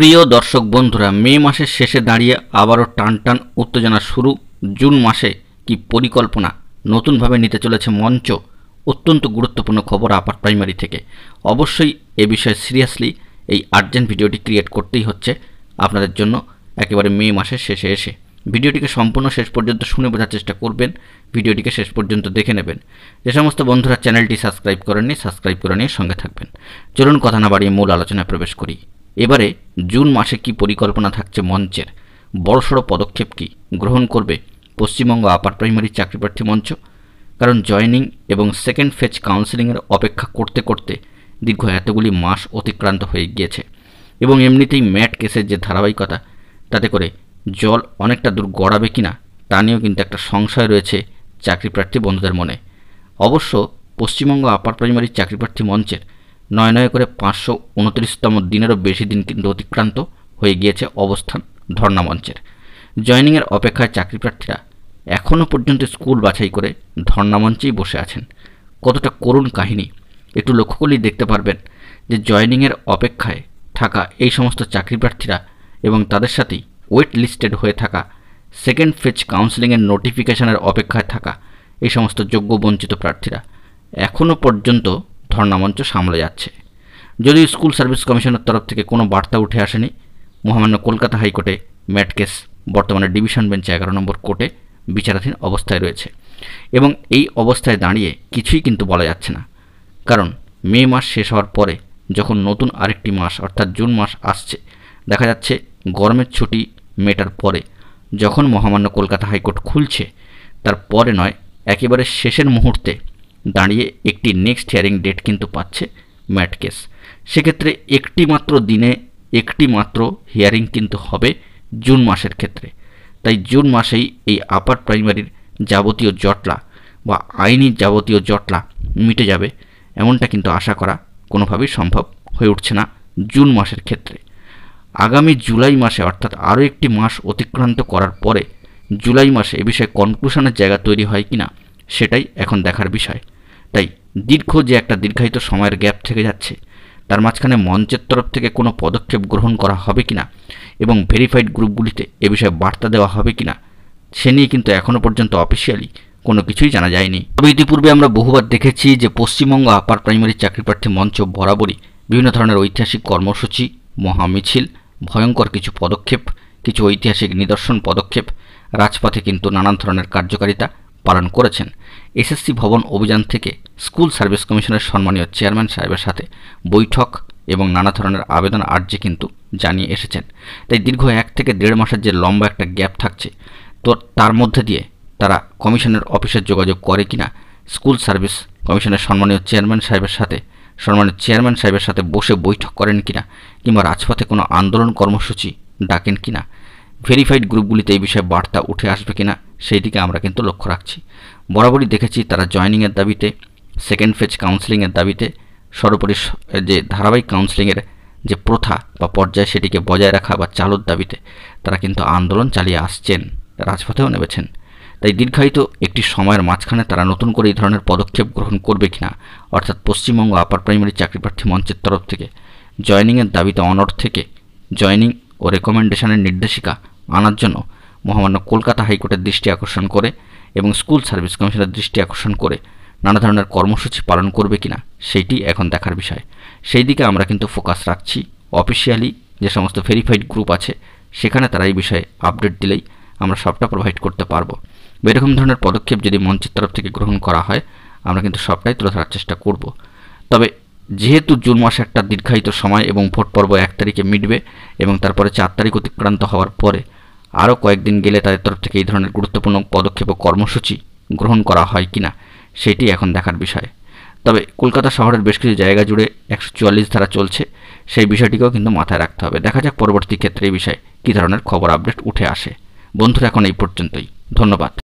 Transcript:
প্রিয় দর্শক বন্ধুরা, মে মাসের শেষে দাঁড়িয়ে আবারও টানটান উত্তেজনা শুরু। জুন মাসে কি পরিকল্পনা নতুনভাবে নিতে চলেছে মঞ্চ? অত্যন্ত গুরুত্বপূর্ণ খবর আপার প্রাইমারি থেকে। অবশ্যই এ বিষয়ে সিরিয়াসলি এই আর্জেন্ট ভিডিওটি ক্রিয়েট করতেই হচ্ছে আপনাদের জন্য একেবারে মে মাসের শেষে এসে। ভিডিওটিকে সম্পূর্ণ শেষ পর্যন্ত শুনে বোঝার চেষ্টা করবেন, ভিডিওটিকে শেষ পর্যন্ত দেখে নেবেন। যে সমস্ত বন্ধুরা চ্যানেলটি সাবস্ক্রাইব করেননি, সাবস্ক্রাইব করে নিয়ে সঙ্গে থাকবেন। চলুন কথা না বাড়িয়ে মূল আলোচনায় প্রবেশ করি। এবারে জুন মাসে কি পরিকল্পনা থাকছে মঞ্চের? বড়সড় পদক্ষেপ কি গ্রহণ করবে পশ্চিমবঙ্গ আপার প্রাইমারি চাকরিপ্রার্থী মঞ্চ? কারণ জয়েনিং এবং সেকেন্ড ফেজ কাউন্সেলিংয়ের অপেক্ষা করতে করতে দীর্ঘ এতগুলি মাস অতিক্রান্ত হয়ে গিয়েছে এবং এমনিতেই ম্যাট কেসের যে ধারাবাহিকতা, তাতে করে জল অনেকটা দূর গড়াবে কিনা তা নিয়েও কিন্তু একটা সংশয় রয়েছে চাকরিপ্রার্থী বন্ধুদের মনে। অবশ্য পশ্চিমবঙ্গ আপার প্রাইমারি চাকরিপ্রার্থী মঞ্চের নয় করে 529তম দিনেরও বেশি দিন কিন্তু অতিক্রান্ত হয়ে গিয়েছে অবস্থান ধর্ণা মঞ্চের। জয়েনিংয়ের অপেক্ষায় চাকরিপ্রার্থীরা এখনও পর্যন্ত স্কুল বাছাই করে ধর্ণা মঞ্চেই বসে আছেন। কতটা করুণ কাহিনী একটু লক্ষ্য করলেই দেখতে পারবেন যে জয়েনিংয়ের অপেক্ষায় থাকা এই সমস্ত চাকরিপ্রার্থীরা এবং তাদের সাথেই ওয়েট লিস্টেড হয়ে থাকা সেকেন্ড ফেজ কাউন্সেলিংয়ের নোটিফিকেশনের অপেক্ষায় থাকা এই সমস্ত যোগ্য বঞ্চিত প্রার্থীরা এখনও পর্যন্ত ধর্ণামঞ্চ সামলে যাচ্ছে। যদিও স্কুল সার্ভিস কমিশনের তরফ থেকে কোনো বার্তা উঠে আসেনি, মহামান্য কলকাতা হাইকোর্টে ম্যাট কেস বর্তমানে ডিভিশন বেঞ্চে 11 নম্বর কোর্টে বিচারাধীন অবস্থায় রয়েছে এবং এই অবস্থায় দাঁড়িয়ে কিছুই কিন্তু বলা যাচ্ছে না। কারণ মে মাস শেষ হওয়ার পরে যখন নতুন আরেকটি মাস অর্থাৎ জুন মাস আসছে, দেখা যাচ্ছে গরমের ছুটি মেটার পরে যখন মহামান্য কলকাতা হাইকোর্ট খুলছে তার পরে নয়, একেবারে শেষের মুহূর্তে দাঁড়িয়ে একটি নেক্সট হিয়ারিং ডেট কিন্তু পাচ্ছে ম্যাট কেস। সেক্ষেত্রে একটি মাত্র দিনে একটি মাত্র হিয়ারিং কিন্তু হবে জুন মাসের ক্ষেত্রে। তাই জুন মাসেই এই আপার প্রাইমারির যাবতীয় জটলা বা আইনি যাবতীয় জটলা মিটে যাবে এমনটা কিন্তু আশা করা কোনোভাবেই সম্ভব হয়ে উঠছে না জুন মাসের ক্ষেত্রে। আগামী জুলাই মাসে অর্থাৎ আরও একটি মাস অতিক্রান্ত করার পরে জুলাই মাসে এ বিষয়ে কনক্লুশনের জায়গা তৈরি হয় কিনা সেটাই এখন দেখার বিষয়। তাই দীর্ঘ যে একটা দীর্ঘায়িত সময়ের গ্যাপ থেকে যাচ্ছে, তার মাঝখানে মঞ্চের তরফ থেকে কোনো পদক্ষেপ গ্রহণ করা হবে কিনা এবং ভেরিফাইড গ্রুপগুলিতে এ বিষয়ে বার্তা দেওয়া হবে কিনা সে নিয়ে কিন্তু এখনও পর্যন্ত অফিসিয়ালি কোনো কিছুই জানা যায়নি। তবে ইতিপূর্বে আমরা বহুবার দেখেছি যে পশ্চিমবঙ্গ আপার প্রাইমারি চাকরিপ্রার্থী মঞ্চ বরাবরই বিভিন্ন ধরনের ঐতিহাসিক কর্মসূচি, মহামিছিল, ভয়ঙ্কর কিছু পদক্ষেপ, কিছু ঐতিহাসিক নিদর্শন পদক্ষেপ রাজপথে কিন্তু নানান ধরনের কার্যকারিতা পালন করেছেন। এসএসসি ভবন অভিযান থেকে স্কুল সার্ভিস কমিশনের সম্মানীয় চেয়ারম্যান সাহেবের সাথে বৈঠক এবং নানা ধরনের আবেদন আর্জি কিন্তু জানিয়ে এসেছেন। তাই দীর্ঘ 1 থেকে 1.5 মাসের যে লম্বা একটা গ্যাপ থাকছে, তো তার মধ্যে দিয়ে তারা কমিশনের অফিসে যোগাযোগ করে কিনা, স্কুল সার্ভিস কমিশনের সম্মানীয় চেয়ারম্যান সাহেবের সাথে বসে বৈঠক করেন কিনা, কিংবা রাজপথে কোনো আন্দোলন কর্মসূচি ডাকেন কিনা, ভেরিফাইড গ্রুপগুলিতে এই বিষয়ে বার্তা উঠে আসবে কিনা সেই দিকে আমরা কিন্তু লক্ষ্য রাখছি। বরাবরই দেখেছি তারা জয়েনিংয়ের দাবিতে, সেকেন্ড ফেজ কাউন্সেলিংয়ের দাবিতে, সর্বোপরি যে ধারাবাহিক কাউন্সেলিংয়ের যে প্রথা বা পর্যায় সেটিকে বজায় রাখা বা চালুর দাবিতে তারা কিন্তু আন্দোলন চালিয়ে আসছেন, রাজপথেও নেমেছেন। তাই দীর্ঘায়িত একটি সময়ের মাঝখানে তারা নতুন করে এই ধরনের পদক্ষেপ গ্রহণ করবে কিনা, অর্থাৎ পশ্চিমবঙ্গ আপার প্রাইমারি চাকরিপ্রার্থী মঞ্চের তরফ থেকে জয়েনিংয়ের দাবিতে অনড় থেকে জয়েনিং ও রেকমেন্ডেশনের নির্দেশিকা আনার জন্য মহামান্য কলকাতা হাইকোর্টের দৃষ্টি আকর্ষণ করে এবং স্কুল সার্ভিস কমিশনের দৃষ্টি আকর্ষণ করে নানা ধরনের কর্মসূচি পালন করবে কিনা সেইটি এখন দেখার বিষয়। সেই দিকে আমরা কিন্তু ফোকাস রাখছি। অফিসিয়ালি যে সমস্ত ভেরিফাইড গ্রুপ আছে সেখানে তারা এই বিষয়ে আপডেট দিলেই আমরা সবটা প্রোভাইড করতে পারবো। এরকম ধরনের পদক্ষেপ যদি মঞ্চের তরফ থেকে গ্রহণ করা হয় আমরা কিন্তু সবটাই তুলে ধরার চেষ্টা করব। তবে যেহেতু জুন মাসে একটা দীর্ঘায়িত সময় এবং ভোট পর্ব 1 তারিখে মিটবে এবং তারপরে 4 তারিখ অতিক্রান্ত হওয়ার পরে আরও কয়েকদিন গেলে তাদের তরফ থেকে এই ধরনের গুরুত্বপূর্ণ পদক্ষেপ ও কর্মসূচি গ্রহণ করা হয় কিনা সেটি এখন দেখার বিষয়। তবে কলকাতা শহরের বেশ কিছু জায়গা জুড়ে 144 ধারা চলছে, সেই বিষয়টিকেও কিন্তু মাথায় রাখতে হবে। দেখা যাক পরবর্তী ক্ষেত্রে এই বিষয়ে কী ধরনের খবর আপডেট উঠে আসে। বন্ধুরা, এখন এই পর্যন্তই। ধন্যবাদ।